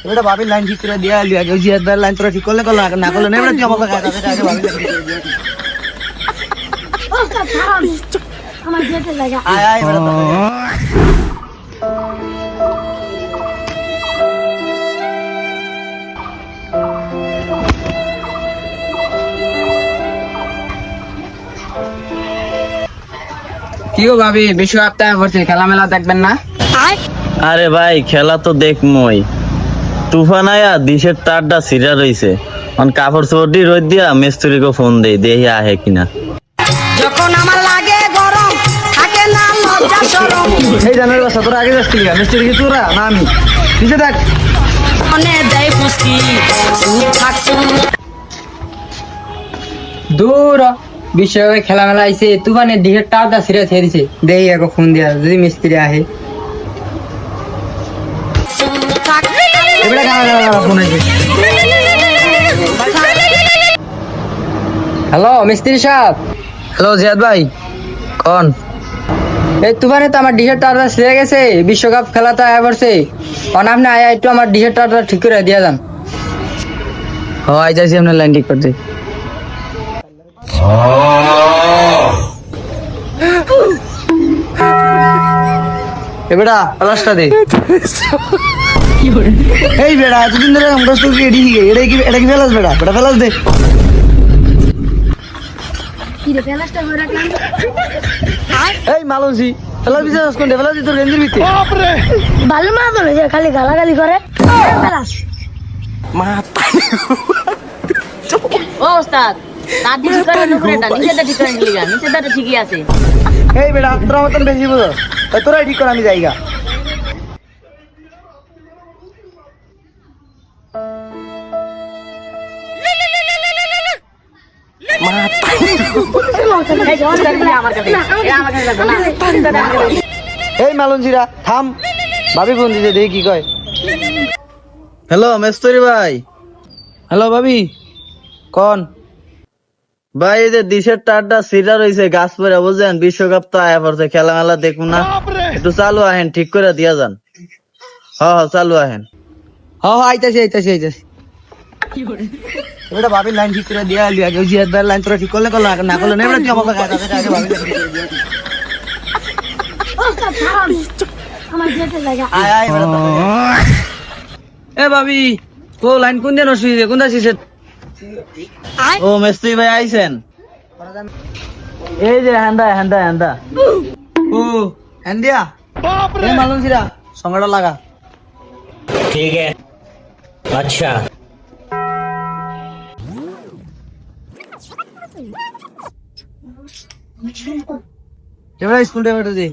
এটা ভাবির লাইন ঠিক করে দিয়ে আলি আগে জিয়াদ ভাইয়ের লাইন তোরা ঠিক করলে করলো না করলে নেই তুই আমাকে আগে ভাবির লাইন ঠিক করে দিয়ে আমার যেতে লাগা আয় আয় বেটা কি গো ভাবি বিশ্ব সপ্তাহে পড়ছে খেলা মেলা দেখবেন না? আরে ভাই খেলা তো দেখমই, তুফান আয়া দিশের তারটা সিরা রইছে, কাপড় চোপড়ি রোদ দিয়া মিস্ত্রিকে ফোন দেই দেখি আহে কিনা। যখন আমার লাগে গরম থাকে না লজ্জা শরম এই জানার বাসা তোরা আগে যাচ্ছিস মিস্ত্রি কি তোরা না আমি নিচে দেখ মনে দেয় পুষ্টি সুখ থাকছে দূর বিশ্বকাপে খেলা মেলা আইছে তুফানের দিকের টাওয়ারটা ছিঁড়ে ছেড়ে দিছে দেখি এক ফোন দিয়া যদি মিস্ত্রি আহে। এবারে গানা ফোন আছে। হ্যালো মিস্ত্রি সাহেব। হ্যালো জিয়াদ ভাই কোন এই তুফানে তো আমার ডিশের টাওয়ারটা ছিঁড়ে গেছে, বিশ্বকাপ খেলা তো আয়া পড়ছে, আপনি আয়া একটু আমার ডিশের টাওয়ারটা ঠিক করে দিয়ে যান। ও আই যাইছি আপনার লাইন ঠিক করতে। বেড়া প্লাসটা দে এই বেড়া এতদিন ধরে আমরা তো রেডি হয়ে এটা কি ফেলাস বেড়া বেড়া ফেলাস দে কি রে ফেলাসটা করে রাখলাম এই মালুসি ফেলাস বিশেষ কোন ফেলাস তোর গেঞ্জির ভিতরে ভালো মা বলে যে খালি গালাগালি করে ফেলাস ও ওস্তাদ তার দিকে করে নুকরেটা নিচেটা ঠিক করে নিলি নিচেটা ঠিকই আছে এই বেড়া তোরা মতন বেশি বুঝো তোরাই ঠিক কর আমি যাইগা এই মালঞ্জিরা থাম ভাবি ফোন দিছে দেখি কি কয়। হ্যালো মিস্ত্রি ভাই। হ্যালো ভাবি কোন ভাই এই যে দিশের তারটা সিরা রইছে গাছ পরে বুঝছেন, বিশ্বকাপ তো আয়া পড়ছে, খেলা মেলা দেখুন না, একটু চালু আহেন ঠিক করে দিয়া যান। হ চালু আহেন। আইতাছি এটা ভাবির লাইন ঠিক করে দিয়ে আলি আগে জিয়াদ ভাইয়ের লাইন তোরা ঠিক করলে করলো না করলে নেই তুই আমাকে আগে ভাবির লাইন ঠিক করে দিয়ে আমার যেতে লাগা আয় আয় বেটা এ ভাবি ও লাইন কোন দিন অসুবিধা কোন দাসিস ও মিস্ত্রি ভাই আইছেন, এই যে হ্যান্ডা ও হ্যান্ডিয়া এ মালঞ্জিরা সঙ্গটা লাগা ठीक है अच्छा এবার স্কুল ড্রাইভারটা দে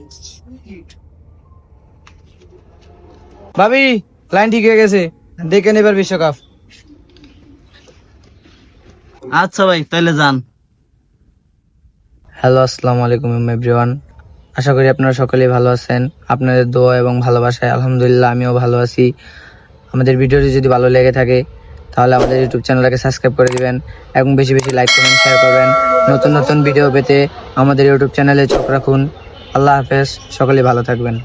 ভাবি লাইন ঠিক হয়ে গেছে দেখে নেবার বিশ্বকাপ। আচ্ছা ভাই তাহলে যান। হ্যালো আসসালামু আলাইকুম এভরিওয়ান, আশা করি আপনারা সকলেই ভালো আছেন। আপনাদের দোয়া এবং ভালোবাসায় আলহামদুলিল্লাহ আমিও ভালো আছি। আমাদের ভিডিওটি যদি ভালো লেগে থাকে তাহলে আমাদের ইউটিউব চ্যানেলটাকে সাবস্ক্রাইব করে দিবেন এবং বেশি বেশি লাইক কমেন্ট শেয়ার করবেন। নতুন নতুন ভিডিও পেতে আমাদের ইউটিউব চ্যানেলে চোখ রাখুন। আল্লাহ হাফেজ, সকলেই ভালো থাকবেন।